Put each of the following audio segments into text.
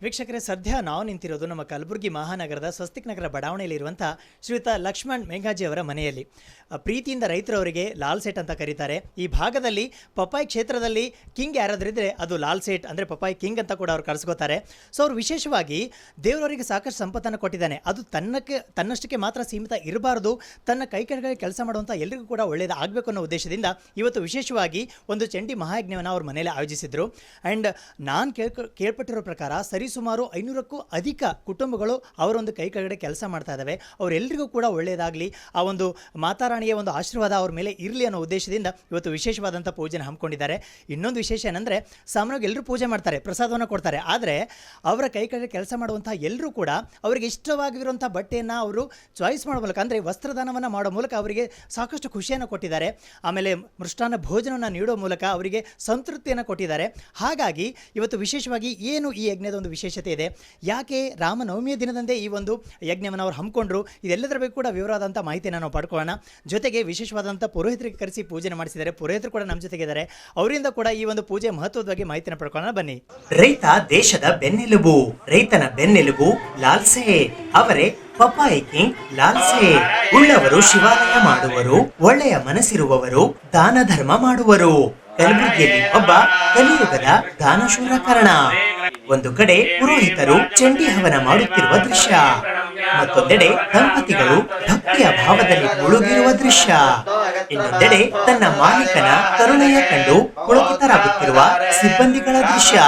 ವೀಕ್ಷಕರೇ, ಸದ್ಯ ನಾವು ನಿಂತಿರೋದು ನಮ್ಮ ಕಲಬುರಗಿ ಮಹಾನಗರದ ಸ್ವಸ್ತಿಕ್ ನಗರ ಬಡಾವಣೆಯಲ್ಲಿರುವಂಥ ಶ್ರೀಯುತ ಲಕ್ಷ್ಮಣ್ ಮೇಘಾಜಿ ಅವರ ಮನೆಯಲ್ಲಿ. ಪ್ರೀತಿಯಿಂದ ರೈತರವರಿಗೆ ಲಾಲ್ ಸೇಟ್ ಅಂತ ಕರೀತಾರೆ. ಈ ಭಾಗದಲ್ಲಿ ಪಪ್ಪಾಯಿ ಕ್ಷೇತ್ರದಲ್ಲಿ ಕಿಂಗ್ ಯಾರಾದರೂ ಇದ್ದರೆ ಅದು ಲಾಲ್ ಸೇಟ್, ಅಂದರೆ ಪಪ್ಪಾಯಿ ಕಿಂಗ್ ಅಂತ ಕೂಡ ಅವ್ರು ಕರೆಸ್ಕೋತಾರೆ. ಸೊ ಅವರು ವಿಶೇಷವಾಗಿ ದೇವರವರಿಗೆ ಸಾಕಷ್ಟು ಸಂಪತ್ತನ್ನು ಕೊಟ್ಟಿದ್ದಾನೆ. ಅದು ತನ್ನಷ್ಟಕ್ಕೆ ಮಾತ್ರ ಸೀಮಿತ ಇರಬಾರ್ದು, ತನ್ನ ಕೈ ಕೆಳಗಡೆ ಕೆಲಸ ಮಾಡುವಂಥ ಎಲ್ಲರಿಗೂ ಕೂಡ ಒಳ್ಳೆಯದು ಆಗಬೇಕು ಅನ್ನೋ ಉದ್ದೇಶದಿಂದ ಇವತ್ತು ವಿಶೇಷವಾಗಿ ಒಂದು ಚಂಡಿ ಮಹಾಯಜ್ಞವನ್ನು ಅವ್ರ ಮನೆಯಲ್ಲಿ ಆಯೋಜಿಸಿದರು. ಆ್ಯಂಡ್ ನಾನು ಕೇಳ್ಪಟ್ಟಿರೋ ಪ್ರಕಾರ ಸುಮಾರು 500ಕ್ಕೂ ಅಧಿಕ ಕುಟುಂಬಗಳು ಅವರೊಂದು ಕೈ ಕೆಳಗಡೆ ಕೆಲಸ ಮಾಡ್ತಾ ಇದ್ದಾವೆ. ಅವರೆಲ್ಲರಿಗೂ ಕೂಡ ಒಳ್ಳೆಯದಾಗಲಿ, ಆ ಒಂದು ಮಾತಾರಾಣಿಯ ಒಂದು ಆಶೀರ್ವಾದ ಅವ್ರ ಮೇಲೆ ಇರಲಿ ಅನ್ನೋ ಉದ್ದೇಶದಿಂದ ಇವತ್ತು ವಿಶೇಷವಾದಂಥ ಪೂಜೆನ ಹಮ್ಮಿಕೊಂಡಿದ್ದಾರೆ. ಇನ್ನೊಂದು ವಿಶೇಷ ಏನಂದರೆ, ಸಾಮಾನ್ಯವಾಗಿ ಎಲ್ಲರೂ ಪೂಜೆ ಮಾಡ್ತಾರೆ, ಪ್ರಸಾದವನ್ನು ಕೊಡ್ತಾರೆ. ಆದರೆ ಅವರ ಕೈ ಕೆಳಗಡೆ ಕೆಲಸ ಮಾಡುವಂಥ ಎಲ್ಲರೂ ಕೂಡ ಅವರಿಗೆ ಇಷ್ಟವಾಗಿರುವಂಥ ಬಟ್ಟೆಯನ್ನು ಅವರು ಚಾಯ್ಸ್ ಮಾಡೋ ಮೂಲಕ, ಅಂದರೆ ವಸ್ತ್ರದಾನವನ್ನು ಮಾಡೋ ಮೂಲಕ ಅವರಿಗೆ ಸಾಕಷ್ಟು ಖುಷಿಯನ್ನು ಕೊಟ್ಟಿದ್ದಾರೆ. ಆಮೇಲೆ ಮೃಷ್ಟಾನ್ನ ಭೋಜನವನ್ನು ನೀಡೋ ಮೂಲಕ ಅವರಿಗೆ ಸಂತೃಪ್ತಿಯನ್ನು ಕೊಟ್ಟಿದ್ದಾರೆ. ಹಾಗಾಗಿ ಇವತ್ತು ವಿಶೇಷವಾಗಿ ಏನು ಈ ಯಜ್ಞದ ಒಂದು ವಿಶೇಷತೆ ಇದೆ, ಯಾಕೆ ರಾಮನವಮಿಯ ದಿನದಂದೇ ಈ ಒಂದು ಯಜ್ಞವನ್ನು ಅವರು ಹಮ್ಮಿಕೊಂಡ್ರು, ಇದೆಲ್ಲದರ ಬಗ್ಗೆ ಕೂಡ ವಿವರವಾದಂಥ ಮಾಹಿತಿಯನ್ನು ನಾವು ಪಡ್ಕೊಳ್ಳೋಣ. ಜೊತೆಗೆ ವಿಶೇಷವಾದಂಥ ಪುರೋಹಿತರಿಗೆ ಕರೆಸಿ ಪೂಜೆ ಮಾಡಿಸಿದ್ದಾರೆ. ಪುರೋಹಿತರು ಕೂಡ ನಮ್ಮ ಜೊತೆಗಿದ್ದಾರೆ. ಅವರಿಂದ ಕೂಡ ಈ ಒಂದು ಪೂಜೆ ಮಹತ್ವದ ಬಗ್ಗೆ ಮಾಹಿತಿಯನ್ನು ಪಡ್ಕೊಳ್ಳೋಣ ಬನ್ನಿ. ರೈತ ದೇಶದ ಬೆನ್ನೆಲುಬು, ರೈತನ ಬೆನ್ನೆಲುಬು ಲಾಲ್ ಸೇಟ್. ಅವರೇ ಪಪ್ಪಾಯಿ ಕಿಂಗ್ ಲಾಲ್ ಸೇಟ್. ಉಳ್ಳವರು ಶಿವಾಲಯ ಮಾಡುವರು, ಒಳ್ಳೆಯ ಮನಸ್ಸಿರುವವರು ದಾನ ಧರ್ಮ ಮಾಡುವರು. ಕಲಬುರಗಿಯಲ್ಲಿ ಒಬ್ಬ ಕಲಿಯುಗದ ದಾನಶೂರ ಕರ್ಣ. ಒಂದು ಕಡೆ ಪುರೋಹಿತರು ಚಂಡಿ ಹವನ ಮಾಡುತ್ತಿರುವ ದೃಶ್ಯ, ಮತ್ತೊಂದೆಡೆ ದಂಪತಿಗಳು ಭಕ್ತಿಯ ಭಾವದಲ್ಲಿ ಮುಳುಗಿರುವ ದೃಶ್ಯ, ಇನ್ನೊಂದೆಡೆ ತನ್ನ ಮಾಲೀಕನ ಕರುಣೆಯ ಕಂಡು ಪುಳಕಿತರಾಗುತ್ತಿರುವ ಸಿಬ್ಬಂದಿಗಳ ದೃಶ್ಯ.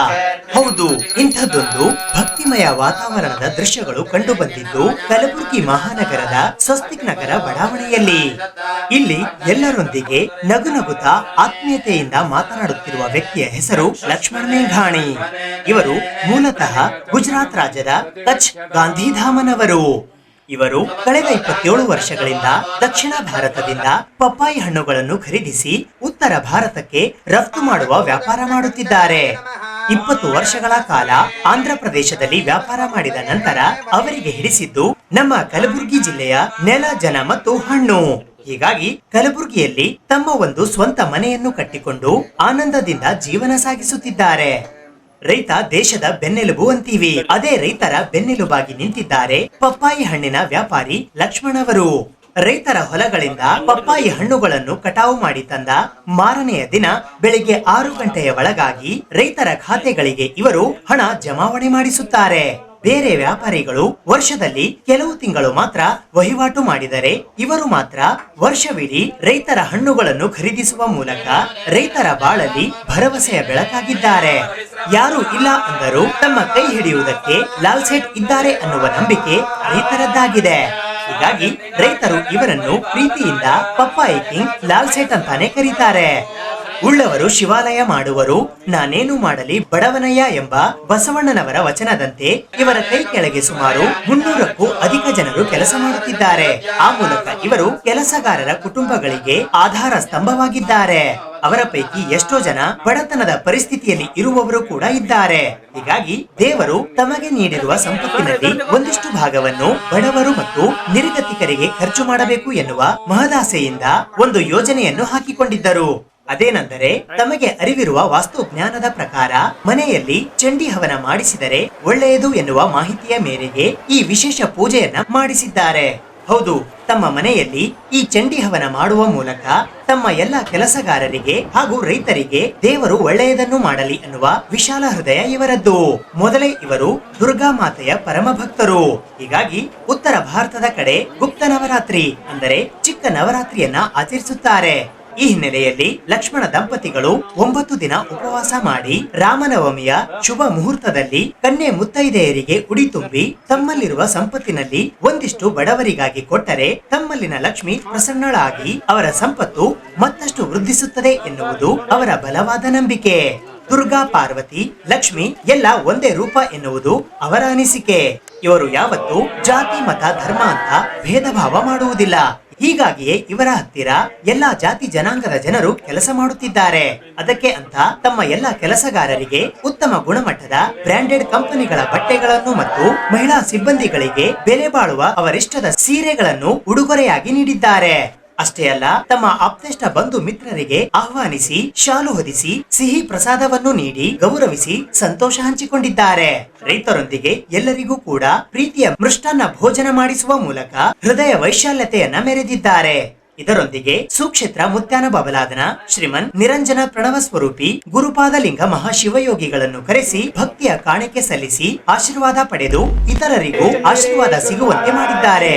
ಹೌದು, ಇಂಥದ್ದೊಂದು ಭಕ್ತಿಮಯ ವಾತಾವರಣದ ದೃಶ್ಯಗಳು ಕಂಡು ಬಂದಿದ್ದು ಕಲಬುರಗಿ ಮಹಾನಗರದ ಸ್ವಸ್ತಿಕ್ ನಗರ ಬಡಾವಣೆಯಲ್ಲಿ. ಇಲ್ಲಿ ಎಲ್ಲರೊಂದಿಗೆ ನಗುನಗುತ್ತಾ ಆತ್ಮೀಯತೆಯಿಂದ ಮಾತನಾಡುತ್ತಿರುವ ವ್ಯಕ್ತಿಯ ಹೆಸರು ಲಕ್ಷ್ಮಣ್ ಮೇಘಾಣಿ. ಇವರು ಮೂಲತಃ ಗುಜರಾತ್ ರಾಜ್ಯದ ಕಚ್ ಗಾಂಧಿಧಾಮನವರು. ಇವರು ಕಳೆದ 27 ವರ್ಷಗಳಿಂದ ದಕ್ಷಿಣ ಭಾರತದಿಂದ ಪಪ್ಪಾಯಿ ಹಣ್ಣುಗಳನ್ನು ಖರೀದಿಸಿ ಉತ್ತರ ಭಾರತಕ್ಕೆ ರಫ್ತು ಮಾಡುವ ವ್ಯಾಪಾರ ಮಾಡುತ್ತಿದ್ದಾರೆ. 20 ವರ್ಷಗಳ ಕಾಲ ಆಂಧ್ರ ಪ್ರದೇಶದಲ್ಲಿ ವ್ಯಾಪಾರ ಮಾಡಿದ ನಂತರ ಅವರಿಗೆ ಹಿಡಿಸಿದ್ದು ನಮ್ಮ ಕಲಬುರಗಿ ಜಿಲ್ಲೆಯ ನೆಲ, ಜನ ಮತ್ತು ಹಣ್ಣು. ಹೀಗಾಗಿ ಕಲಬುರಗಿಯಲ್ಲಿ ತಮ್ಮ ಒಂದು ಸ್ವಂತ ಮನೆಯನ್ನು ಕಟ್ಟಿಕೊಂಡು ಆನಂದದಿಂದ ಜೀವನ ಸಾಗಿಸುತ್ತಿದ್ದಾರೆ. ರೈತ ದೇಶದ ಬೆನ್ನೆಲುಬು ಅಂತೀವಿ, ಅದೇ ರೈತರ ಬೆನ್ನೆಲುಬಾಗಿ ನಿಂತಿದ್ದಾರೆ ಪಪ್ಪಾಯಿ ಹಣ್ಣಿನ ವ್ಯಾಪಾರಿ ಲಕ್ಷ್ಮಣ್ ಅವರು. ರೈತರ ಹೊಲಗಳಿಂದ ಪಪ್ಪಾಯಿ ಹಣ್ಣುಗಳನ್ನು ಕಟಾವು ಮಾಡಿ ತಂದ ಮಾರನೆಯ ದಿನ ಬೆಳಿಗ್ಗೆ 6 ಗಂಟೆಯ ಒಳಗಾಗಿ ರೈತರ ಖಾತೆಗಳಿಗೆ ಇವರು ಹಣ ಜಮಾವಣೆ ಮಾಡಿಸುತ್ತಾರೆ. ಬೇರೆ ವ್ಯಾಪಾರಿಗಳು ವರ್ಷದಲ್ಲಿ ಕೆಲವು ತಿಂಗಳು ಮಾತ್ರ ವಹಿವಾಟು ಮಾಡಿದರೆ, ಇವರು ಮಾತ್ರ ವರ್ಷವಿಡೀ ರೈತರ ಹಣ್ಣುಗಳನ್ನು ಖರೀದಿಸುವ ಮೂಲಕ ರೈತರ ಬಾಳಲ್ಲಿ ಭರವಸೆಯ ಬೆಳಕಾಗಿದ್ದಾರೆ. ಯಾರು ಇಲ್ಲ ಅಂದರೂ ತಮ್ಮ ಕೈ ಹಿಡಿಯುವುದಕ್ಕೆ ಲಾಲ್ ಸೇಟ್ ಇದ್ದಾರೆ ಅನ್ನುವ ನಂಬಿಕೆ ರೈತರದ್ದಾಗಿದೆ. ಹೀಗಾಗಿ ರೈತರು ಇವರನ್ನು ಪ್ರೀತಿಯಿಂದ ಪಪ್ಪಾಯಿ ಕಿಂಗ್ ಲಾಲ್ ಸೇಟ್ ಅಂತಾನೆ ಕರೀತಾರೆ. ಉಳ್ಳವರು ಶಿವಾಲಯ ಮಾಡುವರು, ನಾನೇನು ಮಾಡಲಿ ಬಡವನಯ್ಯ ಎಂಬ ಬಸವಣ್ಣನವರ ವಚನದಂತೆ ಇವರ ಕೈ ಕೆಳಗೆ ಸುಮಾರು 300ಕ್ಕೂ ಅಧಿಕ ಜನರು ಕೆಲಸ ಮಾಡುತ್ತಿದ್ದಾರೆ. ಆ ಮೂಲಕ ಇವರು ಕೆಲಸಗಾರರ ಕುಟುಂಬಗಳಿಗೆ ಆಧಾರ ಸ್ತಂಭವಾಗಿದ್ದಾರೆ. ಅವರ ಪೈಕಿ ಎಷ್ಟೋ ಜನ ಬಡತನದ ಪರಿಸ್ಥಿತಿಯಲ್ಲಿ ಇರುವವರು ಕೂಡ ಇದ್ದಾರೆ. ಹೀಗಾಗಿ ದೇವರು ತಮಗೆ ನೀಡಿರುವ ಸಂಪತ್ತಿನಲ್ಲಿ ಒಂದಿಷ್ಟು ಭಾಗವನ್ನು ಬಡವರು ಮತ್ತು ನಿರ್ಗತಿಕರಿಗೆ ಖರ್ಚು ಮಾಡಬೇಕು ಎನ್ನುವ ಮಹದಾಸೆಯಿಂದ ಒಂದು ಯೋಜನೆಯನ್ನು ಹಾಕಿಕೊಂಡಿದ್ದರು. ಅದೇನೆಂದರೆ, ತಮಗೆ ಅರಿವಿರುವ ವಾಸ್ತು ಜ್ಞಾನದ ಪ್ರಕಾರ ಮನೆಯಲ್ಲಿ ಚಂಡಿ ಹವನ ಮಾಡಿಸಿದರೆ ಒಳ್ಳೆಯದು ಎನ್ನುವ ಮಾಹಿತಿಯ ಮೇರೆಗೆ ಈ ವಿಶೇಷ ಪೂಜೆಯನ್ನ ಮಾಡಿಸಿದ್ದಾರೆ. ಹೌದು, ತಮ್ಮ ಮನೆಯಲ್ಲಿ ಈ ಚಂಡಿ ಹವನ ಮಾಡುವ ಮೂಲಕ ತಮ್ಮ ಎಲ್ಲ ಕೆಲಸಗಾರರಿಗೆ ಹಾಗೂ ರೈತರಿಗೆ ದೇವರು ಒಳ್ಳೆಯದನ್ನು ಮಾಡಲಿ ಅನ್ನುವ ವಿಶಾಲ ಹೃದಯ ಇವರದ್ದು. ಮೊದಲೇ ಇವರು ದುರ್ಗಾ ಮಾತೆಯ ಪರಮ ಭಕ್ತರು. ಹೀಗಾಗಿ ಉತ್ತರ ಭಾರತದ ಕಡೆ ಗುಪ್ತ ನವರಾತ್ರಿ ಅಂದರೆ ಚಿಕ್ಕ ನವರಾತ್ರಿಯನ್ನ ಆಚರಿಸುತ್ತಾರೆ. ಈ ಹಿನ್ನೆಲೆಯಲ್ಲಿ ಲಕ್ಷ್ಮಣ ದಂಪತಿಗಳು 9 ದಿನ ಉಪವಾಸ ಮಾಡಿ ರಾಮನವಮಿಯ ಶುಭ ಮುಹೂರ್ತದಲ್ಲಿ ಕನ್ಯೆ ಮುತ್ತೈದೆಯರಿಗೆ ಉಡಿ ತುಂಬಿ ತಮ್ಮಲ್ಲಿರುವ ಸಂಪತ್ತಿನಲ್ಲಿ ಒಂದಿಷ್ಟು ಬಡವರಿಗಾಗಿ ಕೊಟ್ಟರೆ ತಮ್ಮಲ್ಲಿನ ಲಕ್ಷ್ಮಿ ಪ್ರಸನ್ನಳಾಗಿ ಅವರ ಸಂಪತ್ತು ಮತ್ತಷ್ಟು ವೃದ್ಧಿಸುತ್ತದೆ ಎನ್ನುವುದು ಅವರ ಬಲವಾದ ನಂಬಿಕೆ. ದುರ್ಗಾ, ಪಾರ್ವತಿ, ಲಕ್ಷ್ಮಿ ಎಲ್ಲ ಒಂದೇ ರೂಪ ಎನ್ನುವುದು ಅವರ ಅನಿಸಿಕೆ. ಇವರು ಯಾವತ್ತೂ ಜಾತಿ, ಮತ, ಧರ್ಮ ಅಂತ ಭೇದ ಭಾವ ಮಾಡುವುದಿಲ್ಲ. ಹೀಗಾಗಿಯೇ ಇವರ ಹತ್ತಿರ ಎಲ್ಲಾ ಜಾತಿ ಜನಾಂಗದ ಜನರು ಕೆಲಸ ಮಾಡುತ್ತಿದ್ದಾರೆ. ಅದಕ್ಕೆ ಅಂತ ತಮ್ಮ ಎಲ್ಲಾ ಕೆಲಸಗಾರರಿಗೆ ಉತ್ತಮ ಗುಣಮಟ್ಟದ ಬ್ರಾಂಡೆಡ್ ಕಂಪನಿಗಳ ಬಟ್ಟೆಗಳನ್ನು ಮತ್ತು ಮಹಿಳಾ ಸಿಬ್ಬಂದಿಗಳಿಗೆ ಬೆಲೆ ಬಾಳುವ ಅವರಿಷ್ಟದ ಸೀರೆಗಳನ್ನು ಉಡುಗೊರೆಯಾಗಿ ನೀಡಿದ್ದಾರೆ. ಅಷ್ಟೇ ಅಲ್ಲ, ತಮ್ಮ ಆಪ್ತೇಷ್ಟ ಬಂಧು ಮಿತ್ರರಿಗೆ ಆಹ್ವಾನಿಸಿ ಶಾಲು ಹೊದಿಸಿ ಸಿಹಿ ಪ್ರಸಾದವನ್ನು ನೀಡಿ ಗೌರವಿಸಿ ಸಂತೋಷ ಹಂಚಿಕೊಂಡಿದ್ದಾರೆ. ರೈತರೊಂದಿಗೆ ಎಲ್ಲರಿಗೂ ಕೂಡ ಪ್ರೀತಿಯ ಮೃಷ್ಟಾನ್ನ ಭೋಜನ ಮಾಡಿಸುವ ಮೂಲಕ ಹೃದಯ ವೈಶಾಲ್ಯತೆಯನ್ನ ಮೆರೆದಿದ್ದಾರೆ. ಇದರೊಂದಿಗೆ ಸುಕ್ಷೇತ್ರ ಮುತ್ಯಾನ ಬಾಬಲಾದನ ಶ್ರೀಮನ್ ನಿರಂಜನ ಪ್ರಣವ ಸ್ವರೂಪಿ ಗುರುಪಾದಲಿಂಗ ಮಹಾಶಿವಯೋಗಿಗಳನ್ನು ಕರೆಸಿ ಭಕ್ತಿಯ ಕಾಣಿಕೆ ಸಲ್ಲಿಸಿ ಆಶೀರ್ವಾದ ಪಡೆದು ಇತರರಿಗೂ ಆಶೀರ್ವಾದ ಸಿಗುವಂತೆ ಮಾಡಿದ್ದಾರೆ.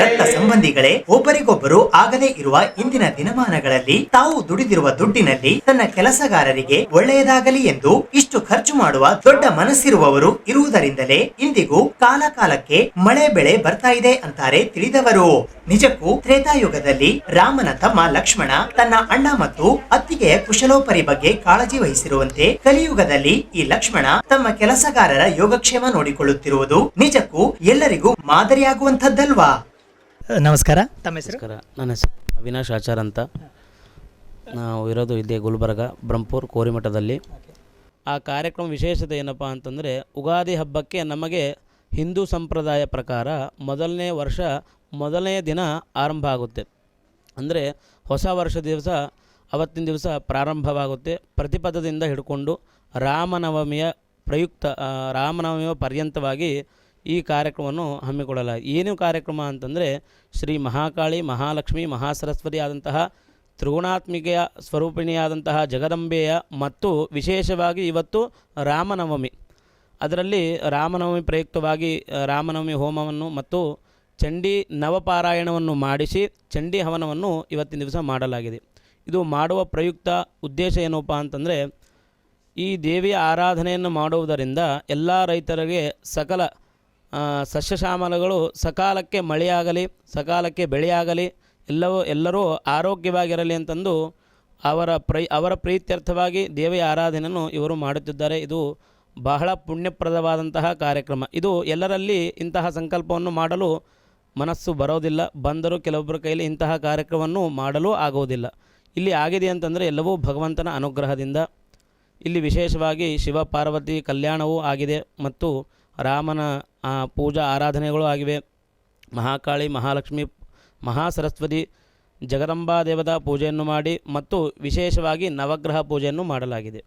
ರಕ್ತ ಸಂಬಂಧಿಗಳೇ ಒಬ್ಬರಿಗೊಬ್ಬರು ಆಗದೇ ಇರುವ ಇಂದಿನ ದಿನಮಾನಗಳಲ್ಲಿ ತಾವು ದುಡಿದಿರುವ ದುಡ್ಡಿನಲ್ಲಿ ತನ್ನ ಕೆಲಸಗಾರರಿಗೆ ಒಳ್ಳೆಯದಾಗಲಿ ಎಂದು ಇಷ್ಟು ಖರ್ಚು ಮಾಡುವ ದೊಡ್ಡ ಮನಸ್ಸಿರುವವರು ಇರುವುದರಿಂದಲೇ ಇಂದಿಗೂ ಕಾಲ ಕಾಲಕ್ಕೆ ಮಳೆ ಬೆಳೆ ಬರ್ತಾ ಇದೆ ಅಂತಾರೆ ತಿಳಿದವರು. ನಿಜಕ್ಕೂ ತ್ರೇತಾಯುಗದಲ್ಲಿ ರಾಮನ ತಮ್ಮ ಲಕ್ಷ್ಮಣ ತನ್ನ ಅಣ್ಣ ಮತ್ತು ಅತ್ತಿಗೆಯ ಕುಶಲೋಪರಿ ಬಗ್ಗೆ ಕಾಳಜಿ ವಹಿಸಿರುವಂತೆ ಕಲಿಯುಗದಲ್ಲಿ ಈ ಲಕ್ಷ್ಮಣ ತಮ್ಮ ಕೆಲಸಗಾರರ ಯೋಗಕ್ಷೇಮ ನೋಡಿಕೊಳ್ಳುತ್ತಿರುವುದು ನಿಜಕ್ಕೂ ಎಲ್ಲರಿಗೂ ಮಾದರಿಯಾಗುವಂತದ್ದಲ್ವಾ? ನಮಸ್ಕಾರ, ತಮ್ಮ ಹೆಸರು? ನನ್ನ ಹೆಸರು ಅವಿನಾಶ್ ಆಚಾರ್ ಅಂತ. ನಾವು ಇರೋದು ಇಲ್ಲೇ ಗುಲ್ಬರ್ಗ ಬ್ರಹ್ಮಪುರ್ ಕೋರಿಮಠದಲ್ಲಿ. ಆ ಕಾರ್ಯಕ್ರಮ ವಿಶೇಷತೆ ಏನಪ್ಪ ಅಂತಂದರೆ, ಉಗಾದಿ ಹಬ್ಬಕ್ಕೆ ನಮಗೆ ಹಿಂದೂ ಸಂಪ್ರದಾಯ ಪ್ರಕಾರ ಮೊದಲನೇ ವರ್ಷ ಮೊದಲನೇ ದಿನ ಆರಂಭ ಆಗುತ್ತೆ. ಅಂದರೆ ಹೊಸ ವರ್ಷ ದಿವಸ ಅವತ್ತಿನ ದಿವಸ ಪ್ರಾರಂಭವಾಗುತ್ತೆ. ಪ್ರತಿಪದದಿಂದ ಹಿಡ್ಕೊಂಡು ರಾಮನವಮಿಯ ಪ್ರಯುಕ್ತ ರಾಮನವಮಿಯ ಪರ್ಯಂತವಾಗಿ ಈ ಕಾರ್ಯಕ್ರಮವನ್ನು ಹಮ್ಮಿಕೊಳ್ಳಲಾಗಿದೆ. ಏನು ಕಾರ್ಯಕ್ರಮ ಅಂತಂದರೆ, ಶ್ರೀ ಮಹಾಕಾಳಿ, ಮಹಾಲಕ್ಷ್ಮಿ, ಮಹಾಸರಸ್ವತಿ ಆದಂತಹ ತ್ರಿಗುಣಾತ್ಮಿಕೆಯ ಸ್ವರೂಪಿಣಿಯಾದಂತಹ ಜಗದಂಬೆಯ ಮತ್ತು ವಿಶೇಷವಾಗಿ ಇವತ್ತು ರಾಮನವಮಿ. ಅದರಲ್ಲಿ ರಾಮನವಮಿ ಪ್ರಯುಕ್ತವಾಗಿ ರಾಮನವಮಿ ಹೋಮವನ್ನು ಮತ್ತು ಚಂಡಿ ನವಪಾರಾಯಣವನ್ನು ಮಾಡಿಸಿ ಚಂಡಿ ಹವನವನ್ನು ಇವತ್ತಿನ ದಿವಸ ಮಾಡಲಾಗಿದೆ. ಇದು ಮಾಡುವ ಪ್ರಯುಕ್ತ ಉದ್ದೇಶ ಏನಪ್ಪ ಅಂತಂದರೆ, ಈ ದೇವಿಯ ಆರಾಧನೆಯನ್ನು ಮಾಡುವುದರಿಂದ ಎಲ್ಲ ರೈತರಿಗೆ ಸಕಲ ಸಸ್ಯಶ್ಯಾಮಲಗಳು ಸಕಾಲಕ್ಕೆ ಮಳೆಯಾಗಲಿ, ಸಕಾಲಕ್ಕೆ ಬೆಳೆಯಾಗಲಿ, ಎಲ್ಲರೂ ಆರೋಗ್ಯವಾಗಿರಲಿ ಅಂತಂದು ಅವರ ಪ್ರೀತ್ಯರ್ಥವಾಗಿ ದೇವಿಯ ಆರಾಧನೆಯನ್ನು ಇವರು ಮಾಡುತ್ತಿದ್ದಾರೆ. ಇದು ಬಹಳ ಪುಣ್ಯಪ್ರದವಾದಂತಹ ಕಾರ್ಯಕ್ರಮ. ಇದು ಎಲ್ಲರಲ್ಲಿ ಇಂತಹ ಸಂಕಲ್ಪವನ್ನು ಮಾಡಲು ಮನಸ್ಸು ಬರೋದಿಲ್ಲ. ಬಂದರೂ ಕೆಲವೊಬ್ಬರ ಕೈಲಿ ಇಂತಹ ಕಾರ್ಯಕ್ರಮವನ್ನು ಮಾಡಲು ಆಗುವುದಿಲ್ಲ. ಇಲ್ಲಿ ಆಗಿದೆ ಅಂತಂದರೆ ಎಲ್ಲವೂ ಭಗವಂತನ ಅನುಗ್ರಹದಿಂದ. ಇಲ್ಲಿ ವಿಶೇಷವಾಗಿ ಶಿವ ಪಾರ್ವತಿ ಕಲ್ಯಾಣವೂ ಆಗಿದೆ ಮತ್ತು ರಾಮನ ಪೂಜಾ ಆರಾಧನೆಗಳು ಆಗಿವೆ. ಮಹಾಕಾಳಿ, ಮಹಾಲಕ್ಷ್ಮಿ, ಮಹಾಸರಸ್ವತಿ, ಜಗದಂಬಾ ದೇವತಾ ಪೂಜೆಯನ್ನು ಮಾಡಿ ಮತ್ತು ವಿಶೇಷವಾಗಿ ನವಗ್ರಹ ಪೂಜೆಯನ್ನು ಮಾಡಲಾಗಿದೆ.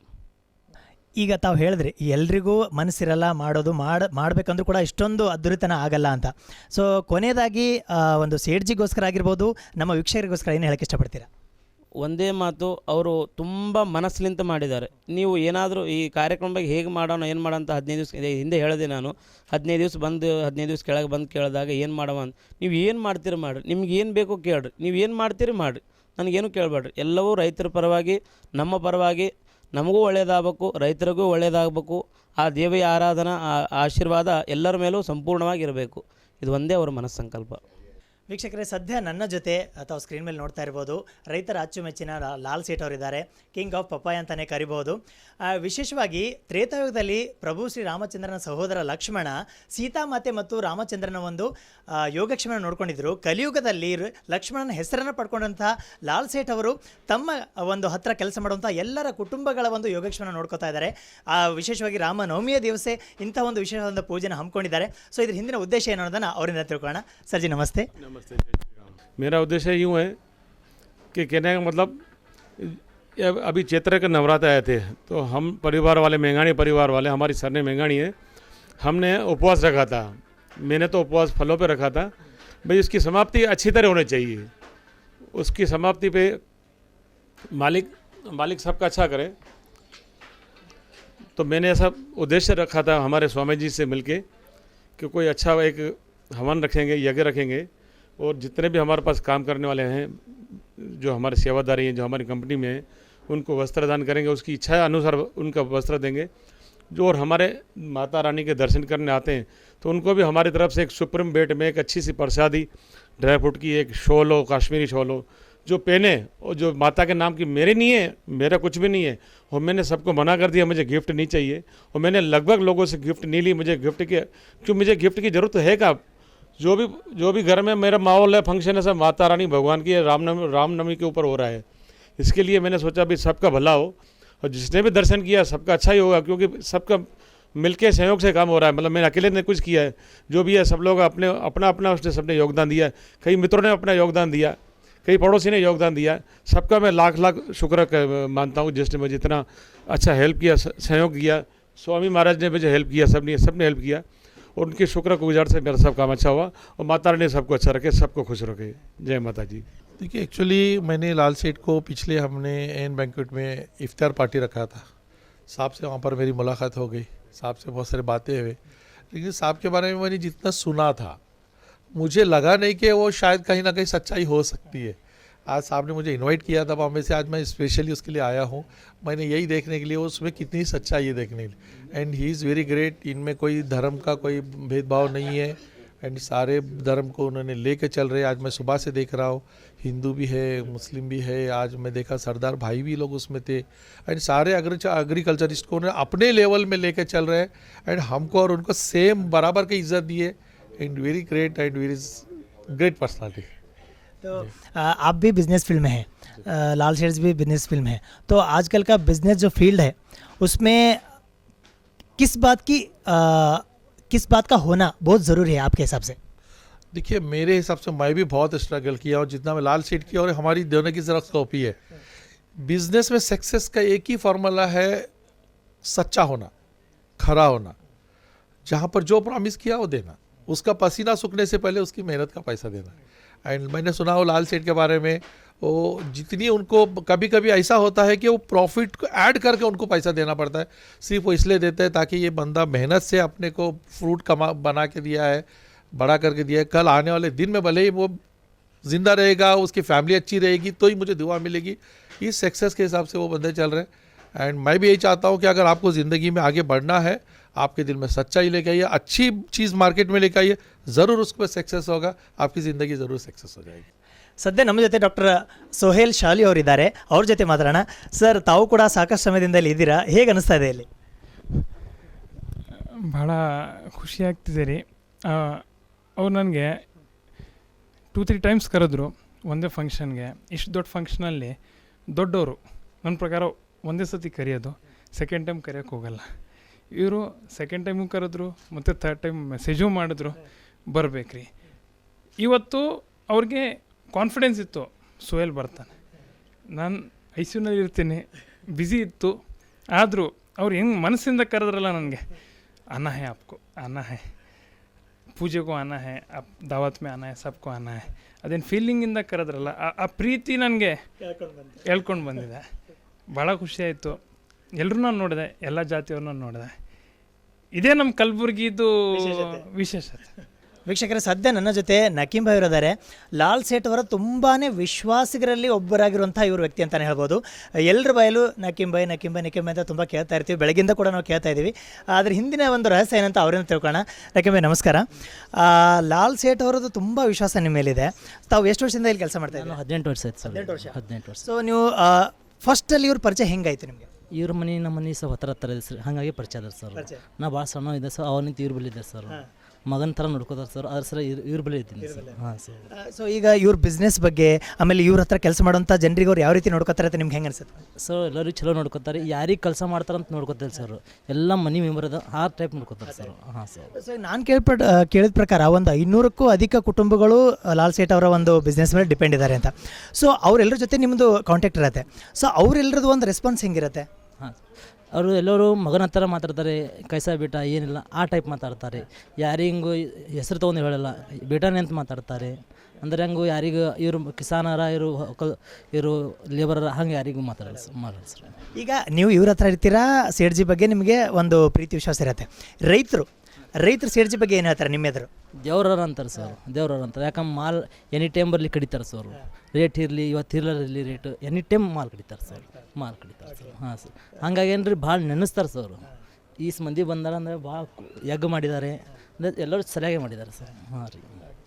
ಈಗ ತಾವು ಹೇಳಿದ್ರಿ ಎಲ್ರಿಗೂ ಮನಸ್ಸಿರಲ್ಲ ಮಾಡಬೇಕಂದ್ರೂ ಕೂಡ ಇಷ್ಟೊಂದು ಅದ್ಧೂರಿತನ ಆಗಲ್ಲ ಅಂತ. ಸೊ ಕೊನೆಯದಾಗಿ ಒಂದು ಸೇಡ್ಜಿಗೋಸ್ಕರ ಆಗಿರ್ಬೋದು, ನಮ್ಮ ವೀಕ್ಷಕರಿಗೋಸ್ಕರ ಏನು ಹೇಳಕ್ಕೆ ಇಷ್ಟಪಡ್ತೀರಾ? ಒಂದೇ ಮಾತು, ಅವರು ತುಂಬ ಮನಸ್ಸಿನಿಂದ ಮಾಡಿದ್ದಾರೆ. ನೀವು ಏನಾದರೂ ಈ ಕಾರ್ಯಕ್ರಮ ಬಗ್ಗೆ ಹೇಗೆ ಮಾಡೋಣ, ಏನು ಮಾಡೋಣ ಅಂತ 15 ದಿವಸ ಹಿಂದೆ ಹೇಳಿದೆ ನಾನು. 15 ದಿವಸ ಕೆಳಗೆ ಬಂದು ಕೇಳಿದಾಗ ಏನು ಮಾಡವ ಅಂತ. ನೀವು ಏನು ಮಾಡ್ತೀರಿ ಮಾಡಿರಿ, ನಿಮ್ಗೆ ಏನು ಬೇಕೋ ಕೇಳ್ರಿ, ನೀವು ಏನು ಮಾಡ್ತೀರಿ ಮಾಡಿರಿ, ನನಗೇನು ಕೇಳಬೇಡ್ರಿ. ಎಲ್ಲವೂ ರೈತರ ಪರವಾಗಿ, ನಮ್ಮ ಪರವಾಗಿ, ನಮಗೂ ಒಳ್ಳೆಯದಾಗಬೇಕು, ರೈತರಿಗೂ ಒಳ್ಳೆಯದಾಗಬೇಕು. ಆ ದೇವಿಯ ಆರಾಧನಾ ಆಶೀರ್ವಾದ ಎಲ್ಲರ ಮೇಲೂ ಸಂಪೂರ್ಣವಾಗಿರಬೇಕು. ಇದು ಒಂದೇ ಅವರ ಮನಸ್ಸಂಕಲ್ಪ. ವೀಕ್ಷಕರೇ, ಸದ್ಯ ನನ್ನ ಜೊತೆ ಅಥವಾ ಸ್ಕ್ರೀನ್ ಮೇಲೆ ನೋಡ್ತಾ ಇರ್ಬೋದು, ರೈತರ ಅಚ್ಚುಮೆಚ್ಚಿನ ಲಾಲ್ ಸೇಠ್ ಅವರಿದ್ದಾರೆ. ಕಿಂಗ್ ಆಫ್ ಪಪ್ಪಾಯ ಅಂತಲೇ ಕರಿಬಹುದು. ವಿಶೇಷವಾಗಿ ತ್ರೇತಾಯುಗದಲ್ಲಿ ಪ್ರಭು ಶ್ರೀ ರಾಮಚಂದ್ರನ ಸಹೋದರ ಲಕ್ಷ್ಮಣ ಸೀತಾಮಾತೆ ಮತ್ತು ರಾಮಚಂದ್ರನ ಒಂದು ಯೋಗಕ್ಷೇಮ ನೋಡ್ಕೊಂಡಿದ್ರು. ಕಲಿಯುಗದಲ್ಲಿ ಲಕ್ಷ್ಮಣನ ಹೆಸರನ್ನು ಪಡ್ಕೊಂಡಂತಹ ಲಾಲ್ ಸೇಠ್ ಅವರು ತಮ್ಮ ಒಂದು ಹತ್ರ ಕೆಲಸ ಮಾಡುವಂಥ ಎಲ್ಲರ ಕುಟುಂಬಗಳ ಒಂದು ಯೋಗಕ್ಷೇಮ ನೋಡ್ಕೋತಾ ಇದ್ದಾರೆ. ವಿಶೇಷವಾಗಿ ರಾಮನವಮಿಯ ದಿವಸ ಇಂಥ ಒಂದು ವಿಶೇಷವಾದ ಪೂಜೆನ ಹಮ್ಮಿಕೊಂಡಿದ್ದಾರೆ. ಸೊ ಇದ್ರ ಹಿಂದಿನ ಉದ್ದೇಶ ಏನು ಅನ್ನೋದನ್ನು ಅವರಿಂದ ತಿಳ್ಕೊಳ್ಳೋಣ. ಸರ್ಜಿ ನಮಸ್ತೆ. नमस्ते, जय श्री राम। मेरा उद्देश्य यूँ है कि कहने का मतलब, अभी चैत्र के नवरात्र आए थे तो हम परिवार वाले, मेंगाणी परिवार वाले, हमारी सरने मेंगाणी है, हमने उपवास रखा था। मैंने तो उपवास फलों पे रखा था। भाई उसकी समाप्ति अच्छी तरह होनी चाहिए। उसकी समाप्ति पे मालिक सबका अच्छा करे। तो मैंने ऐसा उद्देश्य रखा था हमारे स्वामी जी से मिलके कि कोई अच्छा एक हवन रखेंगे, यज्ञ रखेंगे, और जितने भी हमारे पास काम करने वाले हैं, जो हमारे सेवादारी हैं, जो हमारी कंपनी में हैं, उनको वस्त्र दान करेंगे। उसकी इच्छा अनुसार उनका वस्त्र देंगे। जो और हमारे माता रानी के दर्शन करने आते हैं तो उनको भी हमारी तरफ से एक सुप्रीम बेट में एक अच्छी सी प्रसादी, ड्राई फ्रूट की एक शॉल हो, काश्मीरी शॉल हो, जो पहने, और जो माता के नाम की मेरे नहीं है, मेरा कुछ भी नहीं है, और मैंने सबको मना कर दिया, मुझे गिफ्ट नहीं चाहिए। और मैंने लगभग लोगों से गिफ्ट नहीं ली। मुझे गिफ्ट की ज़रूरत है क्या? जो भी घर में मेरा माहौल है, फंक्शन है, सब माता रानी भगवान की रामनवमी के ऊपर हो रहा है। इसके लिए मैंने सोचा भी सबका भला हो और जिसने भी दर्शन किया सबका अच्छा ही होगा, क्योंकि सबका मिलके सहयोग से काम हो रहा है। मतलब मैंने अकेले ने कुछ किया है, जो भी है सब लोग अपना अपना उसने सबने योगदान दिया है। कई मित्रों ने अपना योगदान दिया, कई पड़ोसी ने योगदान दिया। सबका मैं लाख लाख शुक्र मानता हूँ जिसने मुझे इतना अच्छा हेल्प किया, सहयोग किया। स्वामी महाराज ने मुझे हेल्प किया, सबने हेल्प किया और उनके शुक्र को गुजार से मेरा सब काम अच्छा हुआ और माता रानी सबको अच्छा रखे, सबको खुश रखे। जय माता जी। देखिए, एक्चुअली मैंने लाल सेठ को पिछले हमने एन बैंक्वेट में इफ्तार पार्टी रखा था। साहब से वहाँ पर मेरी मुलाकात हो गई, साहब से बहुत सारी बातें हुई, लेकिन साहब के बारे में मैंने जितना सुना था मुझे लगा नहीं कि वो शायद कहीं ना कहीं सच्चाई हो सकती है। आज साहब ने मुझे इनवाइट किया था बॉम्बे से, आज मैं स्पेशली उसके लिए आया हूँ। मैंने यही देखने के लिए, उसमें कितनी सच्चाई है देखने के लिए। And he is very great. इनमें कोई धर्म का कोई भेदभाव नहीं है एंड सारे धर्म को उन्होंने लेके चल रहे हैं। आज मैं सुबह से देख रहा हूँ, हिंदू भी है, मुस्लिम भी है। आज मैं देखा सरदार भाई भी लोग उसमें थे एंड सारे एग्रीकल्चरिस्ट को उन्होंने अपने लेवल में लेके चल रहे हैं एंड हमको और उनको सेम बराबर की इज्जत दी है। And very great and very great personality. तो आप भी बिजनेस फील्ड में हैं, लाल सेठ भी बिजनेस फील्ड में है, तो आजकल का बिजनेस जो फील्ड है उसमें किस बात का होना बहुत ज़रूरी है आपके हिसाब से? देखिए, मेरे हिसाब से मैं भी बहुत स्ट्रगल किया और जितना मैं लाल सेठ किया और हमारी दोनों की ज़रा कॉपी है। बिजनेस में सक्सेस का एक ही फॉर्मूला है, सच्चा होना, खरा होना। जहाँ पर जो प्रॉमिस किया वो देना, उसका पसीना सूखने से पहले उसकी मेहनत का पैसा देना। एंड मैंने सुना हो लाल सेठ के बारे में, वो जितनी उनको कभी कभी ऐसा होता है कि वो प्रॉफिट को ऐड करके उनको पैसा देना पड़ता है। सिर्फ वो इसलिए देते हैं ताकि ये बंदा मेहनत से अपने को फ्रूट बना के दिया है, बड़ा करके दिया है। कल आने वाले दिन में भले ही वो ज़िंदा रहेगा, उसकी फैमिली अच्छी रहेगी तो ही मुझे दुआ मिलेगी। इस सक्सेस के हिसाब से वो बंदे चल रहे हैं। एंड मैं भी यही चाहता हूँ कि अगर आपको ज़िंदगी में आगे बढ़ना है, आपके दिल में सच्चाई लेके आइए, अच्छी चीज़ मार्केट में लेके आइए, ज़रूर उसको सक्सेस होगा, आपकी ज़िंदगी ज़रूर सक्सेस हो जाएगी। ಸದ್ಯ ನಮ್ಮ ಜೊತೆ ಡಾಕ್ಟರ್ ಸೊಹೇಲ್ ಶಾಲಿ ಅವರಿದ್ದಾರೆ, ಅವ್ರ ಜೊತೆ ಮಾತಾಡೋಣ. ಸರ್, ತಾವು ಕೂಡ ಸಾಕಷ್ಟು ಸಮಯದಿಂದ ಇಲ್ಲಿ ಇದ್ದೀರಾ, ಹೇಗೆ ಅನಿಸ್ತಾ ಇದೆ ಇಲ್ಲಿ? ಭಾಳ ಖುಷಿ ಆಗ್ತಿದೆ ರೀ. ಅವ್ರು ನನಗೆ 2-3 ಟೈಮ್ಸ್ ಕರೆದ್ರು ಒಂದೇ ಫಂಕ್ಷನ್ಗೆ. ಇಷ್ಟು ದೊಡ್ಡ ಫಂಕ್ಷನಲ್ಲಿ ದೊಡ್ಡವರು ನನ್ನ ಪ್ರಕಾರ ಒಂದೇ ಸತಿ ಕರೆಯೋದು, ಸೆಕೆಂಡ್ ಟೈಮ್ ಕರೆಯೋಕ್ಕೆ ಹೋಗಲ್ಲ. ಇವರು ಸೆಕೆಂಡ್ ಟೈಮು ಕರೆದ್ರು ಮತ್ತು ಥರ್ಡ್ ಟೈಮ್ ಮೆಸೇಜು ಮಾಡಿದ್ರು ಬರಬೇಕು ರೀ. ಇವತ್ತು ಅವ್ರಿಗೆ ಕಾನ್ಫಿಡೆನ್ಸ್ ಇತ್ತು, ಸೊಹೇಲ್ ಬರ್ತಾನೆ. ನಾನು ಐಸಿಯುನಲ್ಲಿ ಇರ್ತೀನಿ, ಬ್ಯುಸಿ ಇತ್ತು, ಆದರೂ ಅವ್ರು ಹೆಂಗೆ ಮನಸ್ಸಿಂದ ಕರೆದ್ರಲ್ಲ ನನಗೆ, ಆನಾ ಹೈ ಆಪ್ಕೋ, ಆನಾ ಹೈ, ಪೂಜೆಗೂ ಆನಾ ಹೈ, ದಾವತ್ ಮೇ ಆನಾ ಹೈ, ಸಬ್ಕೋ ಆನಾ ಹೈ, ಅದೇನು ಫೀಲಿಂಗಿಂದ ಕರೆದ್ರಲ್ಲ, ಆ ಪ್ರೀತಿ ನನಗೆ ಹೇಳ್ಕೊಂಡು ಬಂದಿದೆ. ಭಾಳ ಖುಷಿಯಾಯಿತು. ಎಲ್ಲರೂ ನಾನು ನೋಡಿದೆ, ಎಲ್ಲ ಜಾತಿಯವ್ರನ್ನ ನೋಡಿದೆ. ಇದೇ ನಮ್ಮ ಕಲಬುರ್ಗಿದು ವಿಶೇಷತೆ. ವೀಕ್ಷಕರೇ, ಸದ್ಯ ನನ್ನ ಜೊತೆ ನಕೀಂ ಭಾಯ್ ಅವರಿದ್ದಾರೆ. ಲಾಲ್ ಸೇಠ್ ಅವರ ತುಂಬಾ ವಿಶ್ವಾಸಿಗರಲ್ಲಿ ಒಬ್ಬರಾಗಿರುವಂಥ ಇವರು ವ್ಯಕ್ತಿ ಅಂತಲೇ ಹೇಳ್ಬೋದು. ಎಲ್ಲರ ಬಾಯಲ್ಲೂ ನಕೀಂ ಭಾಯ್ ಅಂತ ತುಂಬ ಕೇಳ್ತಾ ಇರ್ತೀವಿ, ಬೆಳಗಿಂದ ಕೂಡ ನಾವು ಕೇಳ್ತಾ ಇದ್ದೀವಿ. ಆದರೆ ಹಿಂದಿನ ಒಂದು ರಹಸ್ಯ ಏನಂತ ಅವರಿಂದ ತಿಳ್ಕೊಳ್ಳೋಣ. ನಕೀಂ ಭಾಯ್ ನಮಸ್ಕಾರ. ಲಾಲ್ ಸೇಠ್ ಅವರದ್ದು ತುಂಬ ವಿಶ್ವಾಸ ನಿಮ್ಮ ಮೇಲಿದೆ. ತಾವು ಎಷ್ಟು ವರ್ಷದಿಂದ ಇಲ್ಲಿ ಕೆಲಸ ಮಾಡ್ತಾ ಇದ್ದೀವಿ? 18 ವರ್ಷ ಆಯ್ತು ಸರ್. 18 ವರ್ಷ. ಸೊ ನೀವು ಫಸ್ಟಲ್ಲಿ ಇವ್ರ ಪರಿಚಯ ಹೆಂಗಾಯ್ತು ನಿಮಗೆ? ಇವ್ರ ಮನೆ ನಮ್ಮ ಮನೆ ಸಹ ಹತ್ರ ಇದೆ ಸರ್, ಹಾಗಾಗಿ ಪರಿಚಯ ಅದ ಸರ್. ನಾ ಭಾಳ ಸಣ್ಣ ಇದೆ ಸರ್, ಅವನಿಂದ ಇವ್ರ ಬಳಿ ಇದೆ ಸರ್, ಮಗನ ಥರ ನೋಡ್ಕೋತಾರೆ ಸರ್. ಅದ್ರ ಸರ್ ಇವ್ರ ಬಳಿ ಇದ್ದೀನಿ ಸರ್. ಹಾಂ ಸರ್. ಸೊ ಈಗ ಇವ್ರ ಬಿಸ್ನೆಸ್ ಬಗ್ಗೆ, ಆಮೇಲೆ ಇವ್ರ ಹತ್ರ ಕೆಲಸ ಮಾಡುವಂಥ ಜನರಿಗೆ ಅವ್ರು ಯಾವ ರೀತಿ ನೋಡ್ಕೋತಾರೆ ಅಂತ ನಿಮ್ಗೆ ಹೆಂಗೆ ಅನ್ಸುತ್ತೆ? ಸರ್ ಎಲ್ಲರಿಗೂ ಚಲೋ ನೋಡ್ಕೋತಾರೆ. ಯಾರಿಗೆ ಕೆಲಸ ಮಾಡ್ತಾರಂತ ನೋಡ್ಕೋತಾರೆ ಸರ್, ಎಲ್ಲ ಮನಿ ಮೆಂಬರ್ ಅದ ಆ ಟೈಪ್ ನೋಡ್ಕೋತಾರೆ ಸರ್. ಹಾಂ ಸರ್. ಸೊ ನಾನು ಕೇಳಿದ ಪ್ರಕಾರ ಒಂದು 500ಕ್ಕೂ ಅಧಿಕ ಕುಟುಂಬಗಳು ಲಾಲ್ ಸೇಠ್ ಅವರ ಒಂದು ಬಿಸ್ನೆಸ್ ಮೇಲೆ ಡಿಪೆಂಡ್ ಇದ್ದಾರೆ ಅಂತ. ಸೊ ಅವರೆಲ್ಲರ ಜೊತೆ ನಿಮ್ಮದು ಕಾಂಟ್ಯಾಕ್ಟ್ ಇರುತ್ತೆ. ಸೊ ಅವರೆಲ್ಲರದ್ದು ಒಂದು ರೆಸ್ಪಾನ್ಸ್ ಹೆಂಗಿರುತ್ತೆ? ಹಾಂ, ಅವರು ಎಲ್ಲರೂ ಮಗನ ಹತ್ರ ಮಾತಾಡ್ತಾರೆ, ಕೈಸಾ ಬೇಟ ಏನಿಲ್ಲ ಆ ಟೈಪ್ ಮಾತಾಡ್ತಾರೆ. ಯಾರಿಂಗೂ ಹೆಸರು ತೊಗೊಂಡು ಹೇಳಲ್ಲ, ಬೇಟಾನೆ ಅಂತ ಮಾತಾಡ್ತಾರೆ. ಅಂದರೆ ಹಂಗೂ ಯಾರಿಗೂ ಇವರು ಕಿಸಾನರ, ಇವರು ಲೇಬರರ, ಹಂಗೆ ಯಾರಿಗೂ ಮಾಡಲ್ಲ ಸರ್. ಈಗ ನೀವು ಇವ್ರ ಹತ್ರ ಇರ್ತೀರಾ, ಸೇಠ್ಜಿ ಬಗ್ಗೆ ನಿಮಗೆ ಒಂದು ಪ್ರೀತಿ ವಿಶ್ವಾಸ ಇರುತ್ತೆ. ರೈತರು ಸೇಠ್ಜಿ ಬಗ್ಗೆ ಏನು ಹೇಳ್ತಾರೆ ನಿಮ್ಮ ಎದುರು? ದೇವ್ರವ್ರ ಅಂತಾರೆ ಸರ್, ದೇವ್ರವ್ರ ಅಂತಾರೆ. ಯಾಕಂದ್ರೆ ಮಾಲ್ ಎನಿ ಟೈಮ್ ಬರಲಿ ಕಡಿತಾರೆ ಸರ್. ರೇಟ್ ಇರಲಿ, ಇವತ್ತು ಇರಲಿ ರೇಟ್, ಎನಿ ಟೈಮ್ ಮಾಲ್ ಕಡಿತಾರೆ ಸರ್. ಹಾಂ ಸರ್. ಹಂಗಾಗಿ ಏನ್ರಿ ಭಾಳ ನೆನೆಸ್ತಾರೆ ಸರ್. ಈ ಮಂದಿ ಬಂದಾರ ಅಂದರೆ ಭಾಳ ಯಗ್ ಮಾಡಿದ್ದಾರೆ, ಅಂದರೆ ಎಲ್ಲರೂ ಸರಿಯಾಗಿ ಮಾಡಿದ್ದಾರೆ ಸರ್. ಹಾಂ ರೀ.